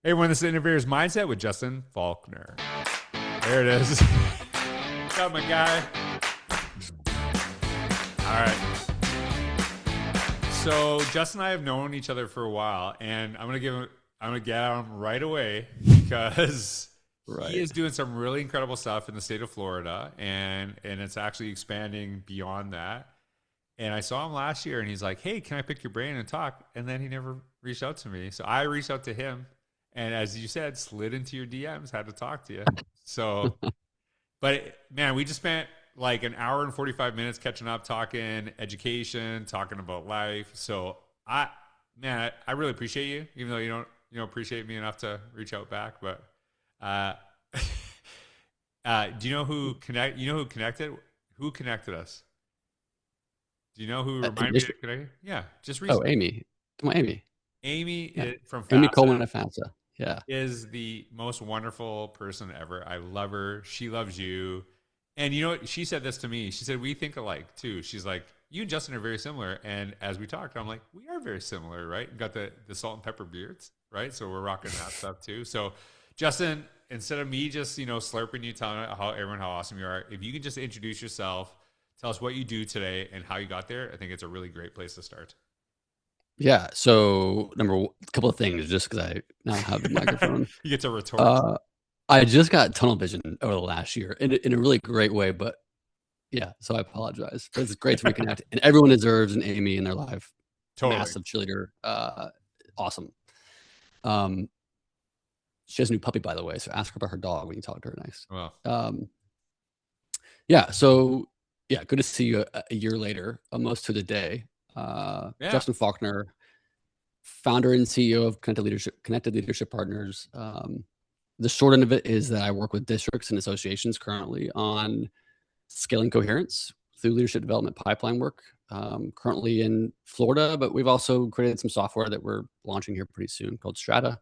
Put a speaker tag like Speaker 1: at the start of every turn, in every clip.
Speaker 1: Hey everyone, this is Innovator's Mindset with Justin Faulkner. There it is. What's up, my guy? All right. So Justin and I have known each other for a while, and I'm gonna get on him right away because he
Speaker 2: Right.
Speaker 1: is doing some really incredible stuff in the state of Florida, and it's actually expanding beyond that. And I saw him last year, and he's like, "Hey, can I pick your brain and talk?" And then he never reached out to me, so I reached out to him, and as you said, slid into your DMs, had to talk to you. So, but man, we just spent like an hour and 45 minutes catching up, talking education, talking about life. So I really appreciate you, even though you don't appreciate me enough to reach out back. But uh, do you know who connect? You know who connected? Who connected us? Do you know who reminded me to
Speaker 2: Initially,
Speaker 1: connect? Yeah, just
Speaker 2: oh,
Speaker 1: recently.
Speaker 2: Amy. Come on, Amy. Yeah.
Speaker 1: From
Speaker 2: Amy
Speaker 1: FAFSA
Speaker 2: Coleman at FAFSA. Yeah.
Speaker 1: is the most wonderful person ever. I love her. She loves you. And you know what? She said this to me. She said, we think alike too. She's like, you and Justin are very similar. And as we talked, I'm like, we are very similar, right? Got the salt and pepper beards, right? So we're rocking that stuff too. So, Justin, instead of me just, slurping you, telling everyone how awesome you are, if you can just introduce yourself, tell us what you do today and how you got there, I think it's a really great place to start.
Speaker 2: Yeah. So, a couple of things just because I now have the microphone.
Speaker 1: You get to retort.
Speaker 2: Uh, I just got tunnel vision over the last year in a really great way, but yeah, so I apologize. But it's great to reconnect. And everyone deserves an Amy in their life.
Speaker 1: Totally.
Speaker 2: Massive cheerleader. Awesome. Um, she has a new puppy, by the way. So ask her about her dog when you talk to her next.
Speaker 1: Well,
Speaker 2: Um, yeah. So, yeah, good to see you a year later, almost to the day.
Speaker 1: yeah.
Speaker 2: Justin Faulkner, founder and CEO of Connected Leadership Partners. The short end of it is that I work with districts and associations currently on scaling coherence through leadership development pipeline work. Currently in Florida, but we've also created some software that we're launching here pretty soon called Strata.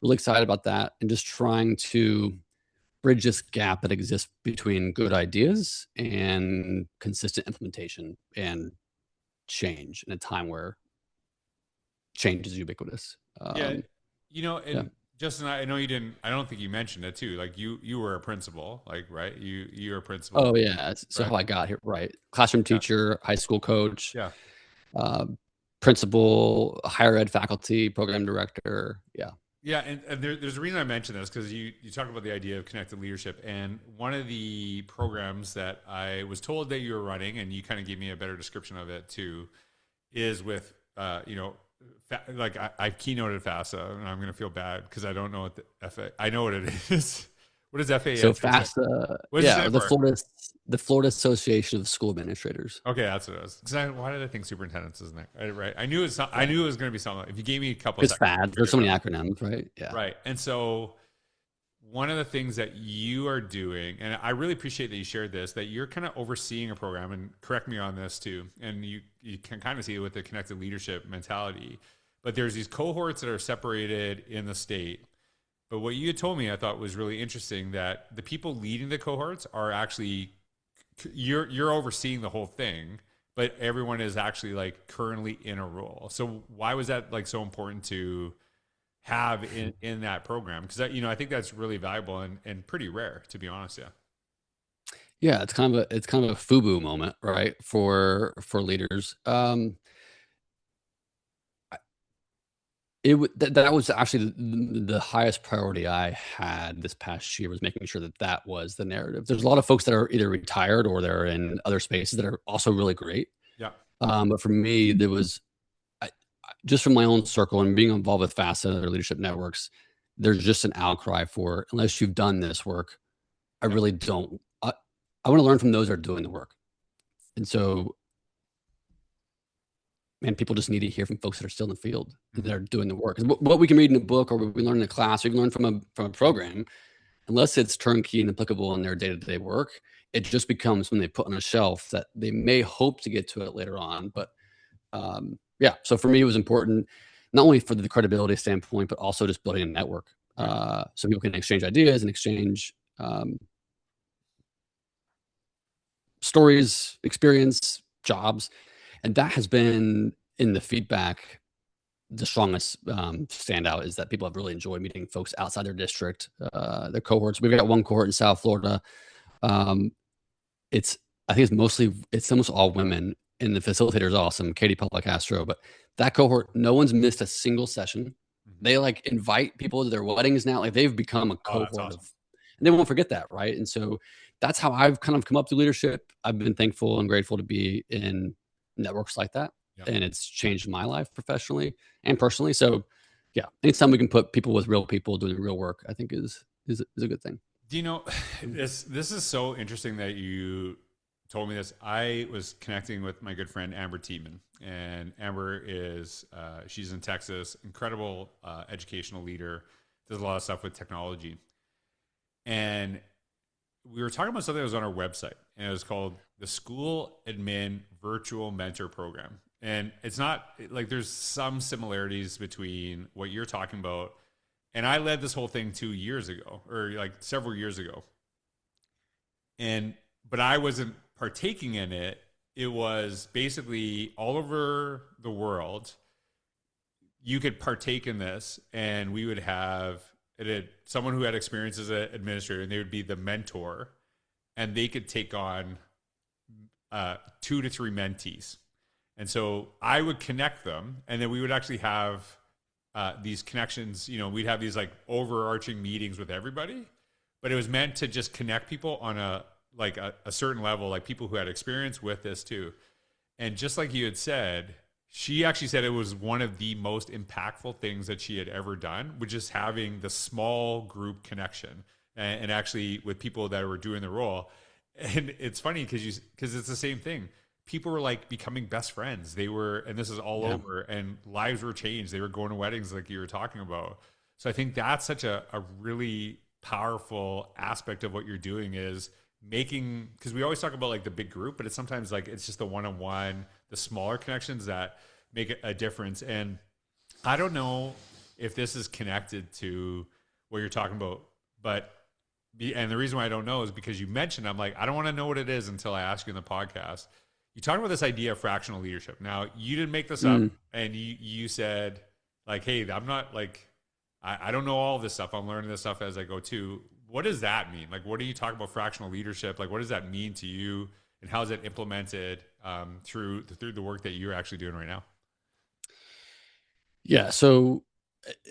Speaker 2: Really excited about that, and just trying to bridge this gap that exists between good ideas and consistent implementation and change in a time where change is ubiquitous.
Speaker 1: Yeah,
Speaker 2: Yeah.
Speaker 1: and Justin, I know you didn't. I don't think you mentioned it too. Like you were a principal, like right? You were a principal,
Speaker 2: Oh yeah. So
Speaker 1: right?
Speaker 2: how I got here, right? Classroom
Speaker 1: Yeah,
Speaker 2: teacher, high school coach,
Speaker 1: yeah,
Speaker 2: uh, principal, higher ed faculty, program director. Yeah.
Speaker 1: yeah. And there's a reason I mentioned this because you talk about the idea of connected leadership, and one of the programs that I was told that you were running, and you kind of gave me a better description of it too, is with like I keynoted FAFSA, and I'm gonna feel bad because I don't know what the FA. I know what it is. What does
Speaker 2: So
Speaker 1: FAS stand?
Speaker 2: FAFSA,
Speaker 1: What does it
Speaker 2: yeah,
Speaker 1: stand for?
Speaker 2: The Florida Association of School Administrators.
Speaker 1: Okay, that's what it was. Because why did I think superintendents isn't it? Right. I knew it's. I
Speaker 2: Yeah.
Speaker 1: knew it was going to be something. If you gave me a couple of
Speaker 2: It's
Speaker 1: seconds, I
Speaker 2: FAD. There's
Speaker 1: figured
Speaker 2: so
Speaker 1: it
Speaker 2: many
Speaker 1: out.
Speaker 2: acronyms, right? Yeah.
Speaker 1: Right. And so one of the things that you are doing, and I really appreciate that you shared this, that you're kind of overseeing a program, and correct me on this too, and you can kind of see it with the connected leadership mentality. But there's these cohorts that are separated in the state. But what you had told me, I thought was really interesting that the people leading the cohorts are actually you're overseeing the whole thing, but everyone is actually like currently in a role. So why was that like so important to have in that program? Because I think that's really valuable and pretty rare, to be honest. Yeah.
Speaker 2: Yeah, it's kind of a FUBU moment, right? For leaders. That was actually the highest priority I had this past year, was making sure that that was the narrative. There's a lot of folks that are either retired or they're in other spaces that are also really great.
Speaker 1: Yeah.
Speaker 2: But for me, there was just from my own circle and being involved with FASA and other leadership networks, there's just an outcry for, unless you've done this work, I
Speaker 1: Yeah.
Speaker 2: really don't. I want to learn from those that are doing the work. And so, man, people just need to hear from folks that are still in the field and
Speaker 1: Mm-hmm.
Speaker 2: that are doing the work. 'Cause what we can read in a book, or what we learn in a class, or we can learn from a program, unless it's turnkey and applicable in their day-to-day work, it just becomes when they put on a shelf that they may hope to get to it later on. But yeah, so for me, it was important not only for the credibility standpoint, but also just building a network,
Speaker 1: Right.
Speaker 2: so people can exchange ideas and exchange stories, experience, jobs, and that has been in the feedback. the strongest standout is that people have really enjoyed meeting folks outside their district, their cohorts. We've got one cohort in South Florida. Um, it's I think it's almost all women, and the facilitator is awesome, Katie Polacastro. But that cohort, no one's missed a single session.
Speaker 1: Mm-hmm.
Speaker 2: They like invite people to their weddings now. Like they've become a
Speaker 1: Oh, that's
Speaker 2: cohort
Speaker 1: awesome.
Speaker 2: of, and they won't forget that, right? And so that's how I've kind of come up through leadership. I've been thankful and grateful to be in networks like that,
Speaker 1: Yeah.
Speaker 2: and it's changed my life professionally and personally. So, yeah, anytime we can put people with real people doing real work, I think is a good thing.
Speaker 1: Do you know this is so interesting that you told me this. I was connecting with my good friend Amber Tiemann, and Amber is she's in Texas, incredible educational leader, does a lot of stuff with technology, and we were talking about something that was on our website, and it was called the School Admin Virtual Mentor Program. And it's not like there's some similarities between what you're talking about. And I led this whole thing 2 years ago, or like several years ago. And, but I wasn't partaking in it. It was basically all over the world. You could partake in this, and we would have someone who had experience as an administrator, and they would be the mentor, and they could take on 2 to 3 mentees. And so I would connect them, and then we would actually have these connections. You know, we'd have these like overarching meetings with everybody, but it was meant to just connect people on a certain level, like people who had experience with this too. And just like you had said, she actually said it was one of the most impactful things that she had ever done, which is having the small group connection and actually with people that were doing the role. And it's funny because it's the same thing. People were like becoming best friends. They were, and this is all over, and lives were changed. They were going to weddings like you were talking about. So I think that's such a really powerful aspect of what you're doing is making, because we always talk about like the big group, but it's sometimes like it's just the one-on-one, the smaller connections that make a difference. And I don't know if this is connected to what you're talking about, but and the reason why I don't know is because you mentioned, I'm like, I don't want to know what it is until I ask you in the podcast. You talked about this idea of fractional leadership. Now, you didn't make this up, and you said like, hey, I'm not like, I don't know all this stuff. I'm learning this stuff as I go too. What does that mean? Like, what do you talk about fractional leadership? Like, what does that mean to you, and how is it implemented through the work that you're actually doing right now?
Speaker 2: Yeah. So,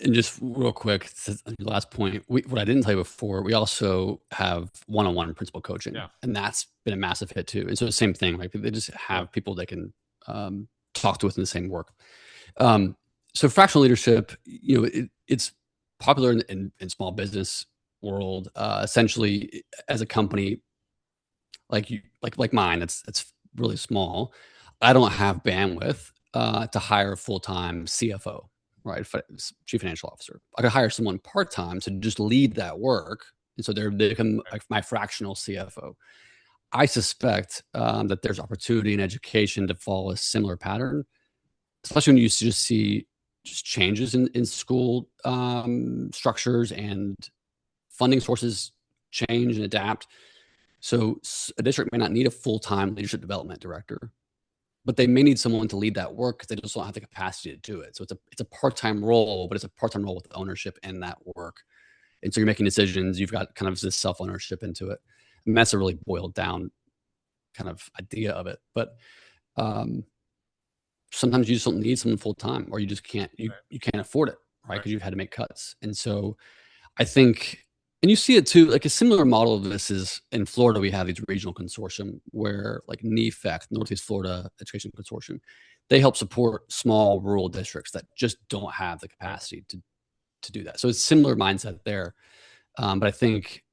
Speaker 2: and just real quick, last point. What I didn't tell you before, we also have one-on-one principal coaching,
Speaker 1: Yeah.
Speaker 2: and that's been a massive hit too. And so the same thing, like they just
Speaker 1: Yeah.
Speaker 2: have people they can talk to within the same work. So fractional leadership, it's popular in small business world. Essentially, as a company like mine, that's really small. I don't have bandwidth to hire a full-time CFO, right? Chief financial officer. I could hire someone part-time to just lead that work, and so they become like my fractional CFO. I suspect that there's opportunity in education to follow a similar pattern, especially when you just see just changes in school structures and funding sources change and adapt. So a district may not need a full-time leadership development director, but they may need someone to lead that work because they just don't have the capacity to do it. So it's a part-time role, but it's a part-time role with ownership in that work. And so you're making decisions. You've got kind of this self-ownership into it. And that's a really boiled down kind of idea of it. But um, sometimes you just don't need someone full-time, or you just can't you can't afford it, right?
Speaker 1: Right.
Speaker 2: Because you've had to make cuts. And so I think, and you see it too, like a similar model of this is in Florida. We have these regional consortium where like NEFAC, Northeast Florida Education Consortium, they help support small rural districts that just don't have the
Speaker 1: Right.
Speaker 2: capacity to do that. So it's similar mindset there. But I think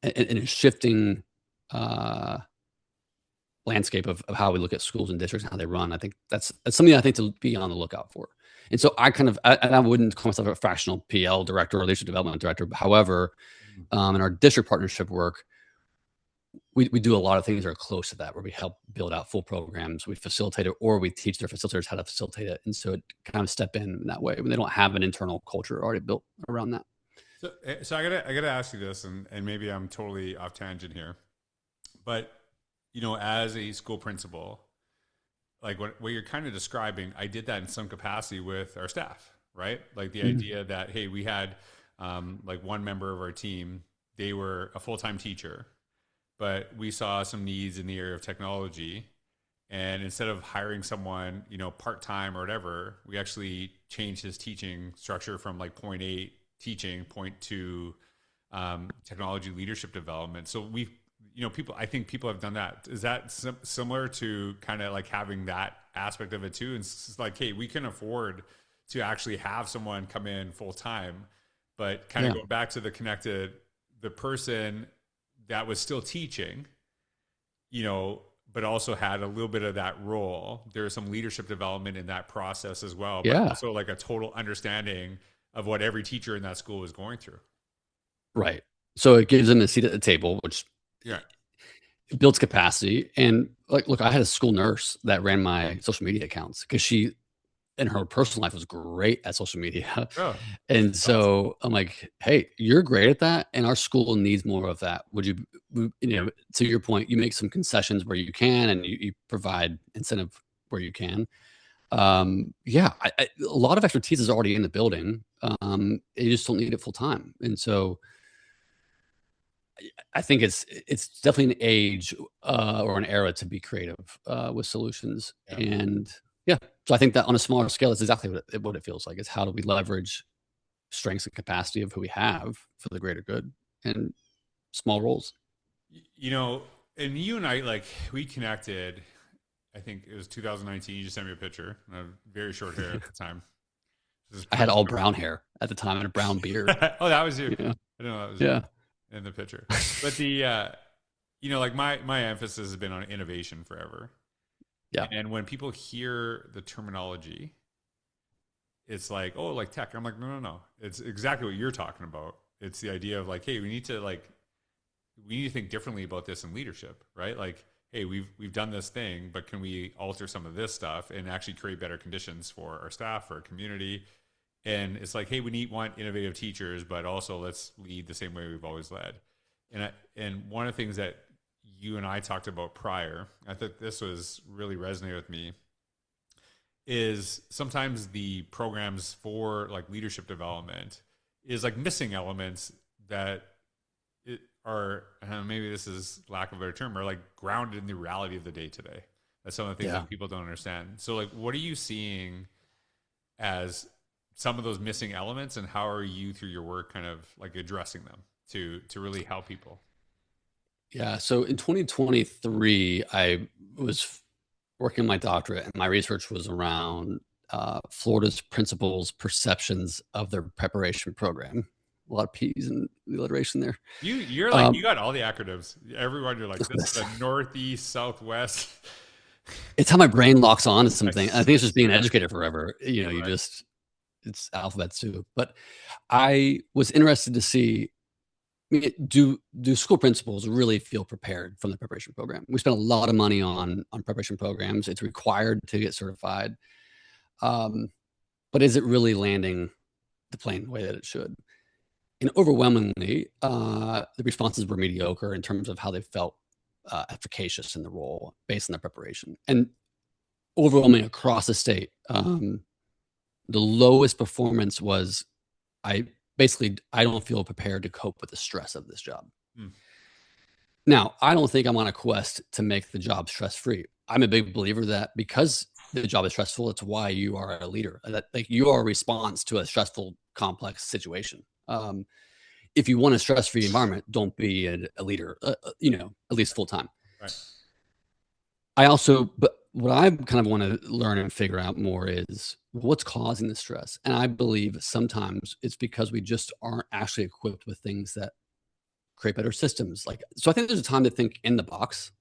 Speaker 2: in a shifting landscape of how we look at schools and districts and how they run, I think that's something I think to be on the lookout for. And so and I wouldn't call myself a fractional PL director or leadership development director. However, in our district partnership work, we do a lot of things that are close to that, where we help build out full programs, we facilitate it, or we teach their facilitators how to facilitate it. And so it kind of step in that way when they don't have an internal culture already built around that.
Speaker 1: So I gotta ask you this, and maybe I'm totally off tangent here, but you know, as a school principal, like what you're kind of describing, I did that in some capacity with our staff, right? Like the
Speaker 2: Mhm.
Speaker 1: idea that, hey, we had like one member of our team, they were a full-time teacher, but we saw some needs in the area of technology. And instead of hiring someone, part-time or whatever, we actually changed his teaching structure from like point eight teaching, point two technology leadership development. So we, people, I think people have done that. Is that similar to kind of like having that aspect of it too? And it's like, hey, we can afford to actually have someone come in full time, but kind of
Speaker 2: Yeah.
Speaker 1: going back to the person that was still teaching, but also had a little bit of that role. There's some leadership development in that process as well, but
Speaker 2: Yeah.
Speaker 1: also like a total understanding of what every teacher in that school was going through.
Speaker 2: Right. So it gives them a seat at the table, which
Speaker 1: Yeah.
Speaker 2: builds capacity. And like, look, I had a school nurse that ran my social media accounts because she, in her personal life, was great at social media.
Speaker 1: Oh,
Speaker 2: And
Speaker 1: that's awesome.
Speaker 2: so I'm like, hey, you're great at that. And our school needs more of that. Would you, to your point, you make some concessions where you can, and you provide incentive where you can. Yeah, a lot of expertise is already in the building. You just don't need it full time. And so I think it's definitely an age or an era to be creative with solutions.
Speaker 1: Yeah.
Speaker 2: And yeah, so I think that on a smaller scale, it's exactly what it feels like. Is how do we leverage strengths and capacity of who we have for the greater good and small roles.
Speaker 1: You know, and you and I, like, we connected, I think it was 2019. You just sent me a picture. I had very short hair at the time. This is
Speaker 2: I had
Speaker 1: pre.
Speaker 2: all brown hair at the time and a brown beard.
Speaker 1: Oh, that was you.
Speaker 2: Yeah,
Speaker 1: I didn't know that was you
Speaker 2: yeah,
Speaker 1: in the picture. But like my emphasis has been on innovation forever.
Speaker 2: yeah,
Speaker 1: And when people hear the terminology, it's like, oh, like tech. I'm like, no, no, no. It's exactly what you're talking about. It's the idea of like, hey, we need to think differently about this in leadership, right? Like, hey, we've done this thing, but can we alter some of this stuff and actually create better conditions for our staff, for our community? And it's like, hey, want innovative teachers, but also let's lead the same way we've always led. And one of the things that you and I talked about prior, I think this was really resonated with me, is sometimes the programs for like leadership development is like missing elements that are, maybe this is lack of a better term, are like grounded in the reality of the day today. That's some of the things
Speaker 2: yeah.
Speaker 1: that people don't understand. So like, what are you seeing as some of those missing elements, and how are you through your work kind of like addressing them to really help people?
Speaker 2: Yeah. So in 2023, I was working on my doctorate, and my research was around Florida's principals' perceptions of their preparation program. A lot of P's in the alliteration there.
Speaker 1: You're like, you
Speaker 2: Um,
Speaker 1: got all the acronyms. Everyone, you're like, this is the Northeast, Southwest.
Speaker 2: it's how my brain locks on to something. I
Speaker 1: Nice.
Speaker 2: think it's just being an educator forever.
Speaker 1: You're
Speaker 2: You
Speaker 1: right.
Speaker 2: just, it's alphabet soup. But I was interested to see, I mean, do school principals really feel prepared from the preparation program? We spend a lot of money on preparation programs. It's required to get certified. Um, but is it really landing the plane the way that it should? And overwhelmingly, the responses were mediocre in terms of how they felt efficacious in the role based on their preparation. And overwhelming across the state, the lowest performance was I don't feel prepared to cope with the stress of this job.
Speaker 1: Mm,
Speaker 2: Now, I don't think I'm on a quest to make the job stress free. I'm a big believer that because the job is stressful, it's why you are a leader. That like you are a response to a stressful, complex situation. If you want a stress free environment, don't be a leader. At least full time.
Speaker 1: right.
Speaker 2: But what I kind of want to learn and figure out more is what's causing the stress. And I believe sometimes it's because we just aren't actually equipped with things that create better systems. Like, so I think there's a time to think in the box.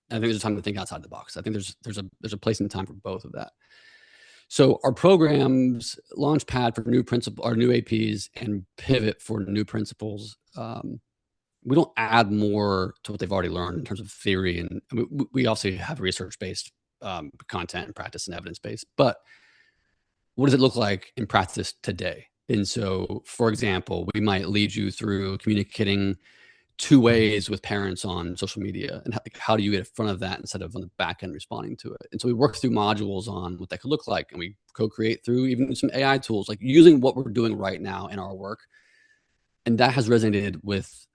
Speaker 2: And I think there's a time to think outside the box. I think there's a place and time for both of that. So our programs, Launchpad for new principal, our new APs, and Pivot for new principals. We don't add more to what they've already learned in terms of theory, and we also have research based content and practice and evidence based. But what does it look like in practice today? And so, for example, we might lead you through communicating two ways with parents on social media, and how do you get in front of that instead of on the back end responding to it? And so we work through modules on what that could look like, and we co-create through even some AI tools, like using what we're doing right now in our work. And that has resonated with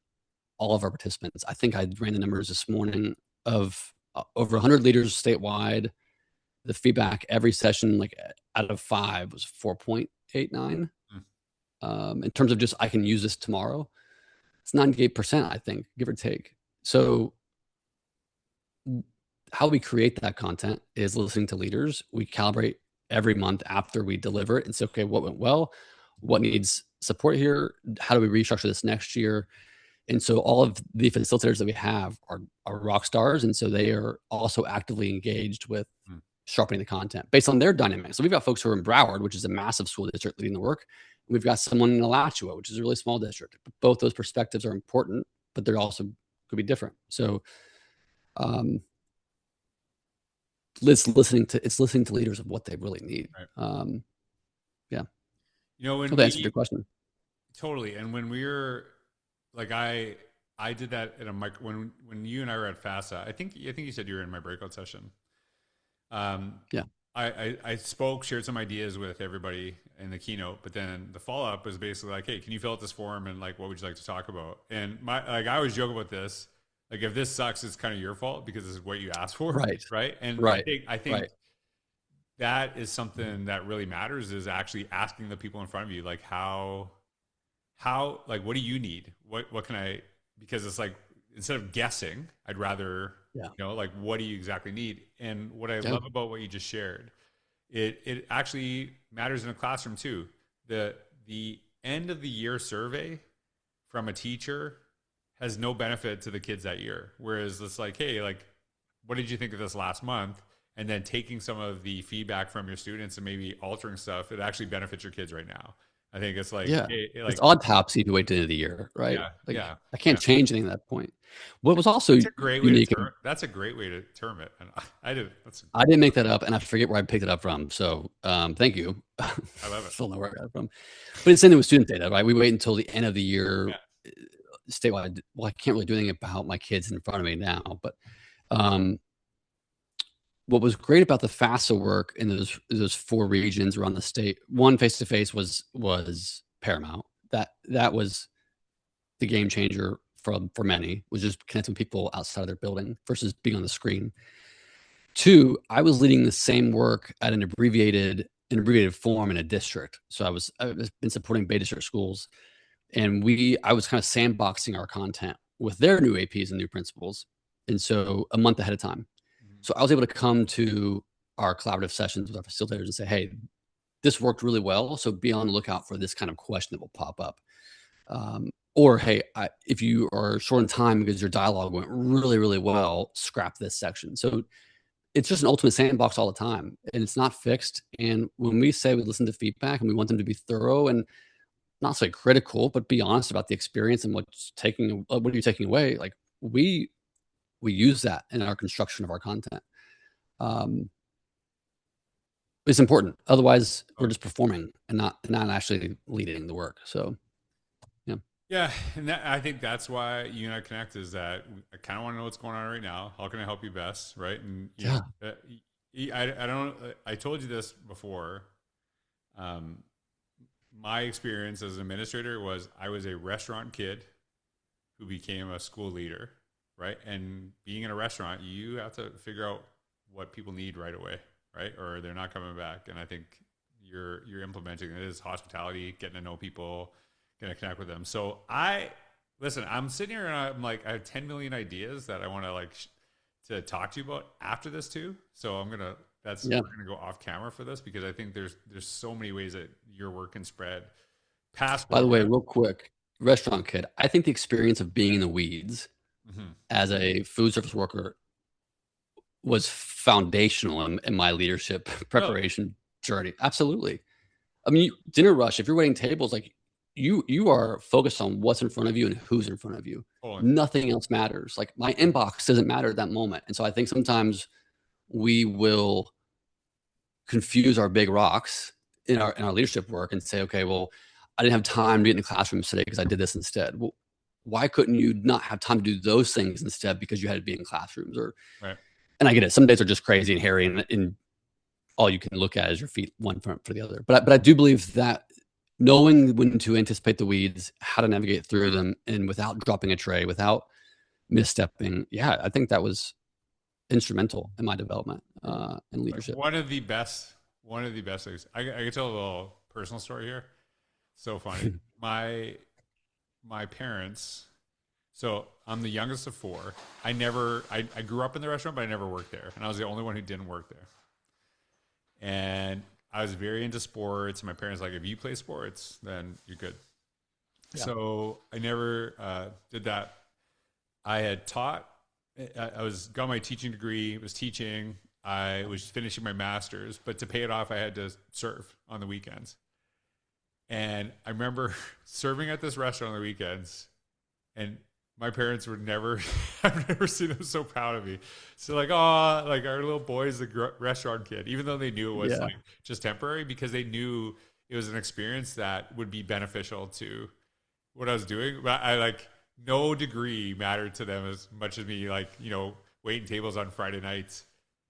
Speaker 2: all of our participants. I think I ran the numbers this morning of over 100 leaders statewide. The feedback every session, like out of 5, was 4.89. In terms of just, I can use this tomorrow. It's 98%, I think, give or take. So how we create that content is listening to leaders. We calibrate every month after we deliver it and say, okay, what went well? What needs support here? How do we restructure this next year? And so all of the facilitators that we have are rock stars. And so they are also actively engaged with sharpening the content based on their dynamics. So we've got folks who are in Broward, which is a massive school district, leading the work. We've got someone in Alachua, which is a really small district. Both those perspectives are important, but they're also could be different. So it's listening to leaders of what they really need.
Speaker 1: Right.
Speaker 2: Yeah.
Speaker 1: When
Speaker 2: to answer your question.
Speaker 1: Totally. And when we were like, I did that at a mic when you and I were at FASA. I think you said you were in my breakout session.
Speaker 2: Yeah.
Speaker 1: I spoke, shared some ideas with everybody in the keynote, but then the follow up was basically like, hey, can you fill out this form and like, what would you like to talk about? And I always joke about this. Like, if this sucks, it's kind of your fault because this is what you asked for.
Speaker 2: Right.
Speaker 1: Right. And
Speaker 2: right.
Speaker 1: I think that is something that really matters, is actually asking the people in front of you, like, how, like, what do you need? What can I, because it's like, instead of guessing, I'd rather, like, what do you exactly need? And what I love about what you just shared, it actually matters in a classroom too. The end of the year survey from a teacher has no benefit to the kids that year. Whereas it's like, hey, like, what did you think of this last month? And then taking some of the feedback from your students and maybe altering stuff, it actually benefits your kids right now. I think it's like,
Speaker 2: it's autopsy to wait to the end of the year, right?
Speaker 1: Yeah,
Speaker 2: I can't change anything at that point. What was also unique.
Speaker 1: That's a great way to term it. And I
Speaker 2: didn't make that up, and I forget where I picked it up from. So thank you.
Speaker 1: I love it.
Speaker 2: Still know where I got it from. But it's in with student data, right? We wait until the end of the year statewide. Well, I can't really do anything about my kids in front of me now, but what was great about the FAFSA work in those 4 regions around the state, one, face-to-face was paramount. That was the game changer for many, was just connecting with people outside of their building versus being on the screen. 2, I was leading the same work at an abbreviated form in a district. So I've been supporting Bay District schools, and I was kind of sandboxing our content with their new APs and new principals. And so a month ahead of time. So I was able to come to our collaborative sessions with our facilitators and say, hey, this worked really well. So be on the lookout for this kind of question that will pop up. Or, hey, if you are short on time because your dialogue went really, really well, scrap this section. So it's just an ultimate sandbox all the time, and it's not fixed. And when we say we listen to feedback and we want them to be thorough and not say critical, but be honest about the experience and what are you taking away? Like, we use that in our construction of our content. It's important. Otherwise, we're just performing and not actually leading the work. So,
Speaker 1: yeah, and I think that's why you and I connect, is that I kind of want to know what's going on right now. How can I help you best, right? And I told you this before. My experience as an administrator was, I was a restaurant kid who became a school leader. Right. And being in a restaurant, you have to figure out what people need right away. Right. Or they're not coming back. And I think you're implementing it as hospitality, getting to know people, getting to connect with them. So I'm sitting here and I'm like, I have 10 million ideas that I want to to talk to you about after this too. So we're going to go off camera for this, because I think there's so many ways that your work can spread past.
Speaker 2: By the way, real quick, restaurant kid, I think the experience of being in the weeds as a food service worker was foundational in my leadership preparation journey. Absolutely. I mean, dinner rush, if you're waiting tables, like you are focused on what's in front of you and who's in front of you. Nothing else matters. Like, my inbox doesn't matter at that moment. And so I think sometimes we will confuse our big rocks in our leadership work and say, okay, well, I didn't have time to get in the classroom today because I did this instead. Well, why couldn't you not have time to do those things instead because you had to be in classrooms? Or,
Speaker 1: Right.
Speaker 2: and I get it. Some days are just crazy and hairy, and all you can look at is your feet one front for the other. But I do believe that knowing when to anticipate the weeds, how to navigate through them, and without dropping a tray, without misstepping, yeah, I think that was instrumental in my development and leadership.
Speaker 1: One of the best things. I can tell a little personal story here. So funny. My parents. So I'm the youngest of four. I grew up in the restaurant, but I never worked there, and I was the only one who didn't work there. And I was very into sports. My parents like, if you play sports, then you're good. Yeah. So I never did that. I had taught. I got my teaching degree. Was teaching. I was finishing my master's, but to pay it off, I had to serve on the weekends. And I remember serving at this restaurant on the weekends, and my parents would never, I've never seen them so proud of me. So like, oh, like our little boy's the restaurant kid, even though they knew it was like just temporary, because they knew it was an experience that would be beneficial to what I was doing. But I like, no degree mattered to them as much as me, like, waiting tables on Friday nights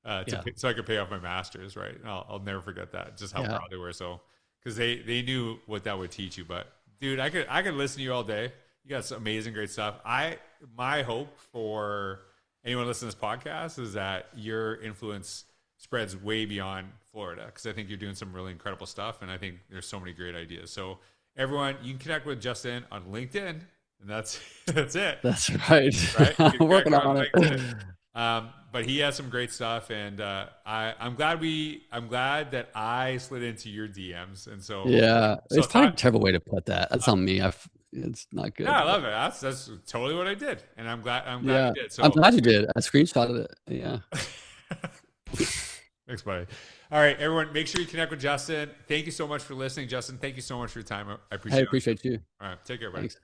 Speaker 1: so I could pay off my master's, right? And I'll never forget that, just how proud they were. So, because they knew what that would teach you. But dude, I could listen to you all day. You got some amazing, great stuff. My hope for anyone listening to this podcast is that your influence spreads way beyond Florida, because I think you're doing some really incredible stuff, and I think there's so many great ideas. So everyone, you can connect with Justin on LinkedIn, and that's it.
Speaker 2: That's right. I'm working on it.
Speaker 1: But he has some great stuff, and I'm glad that I slid into your DMs, and so
Speaker 2: it's probably a terrible way to put that. That's on me. It's not good.
Speaker 1: No, I love it. That's totally what I did, and I'm glad you did. So
Speaker 2: I'm glad you did. I screenshotted it. Yeah.
Speaker 1: Thanks, buddy. All right, everyone, make sure you connect with Justin. Thank you so much for listening, Justin. Thank you so much for your time. I appreciate it.
Speaker 2: I appreciate you.
Speaker 1: All right, take care, buddy.
Speaker 2: Thanks.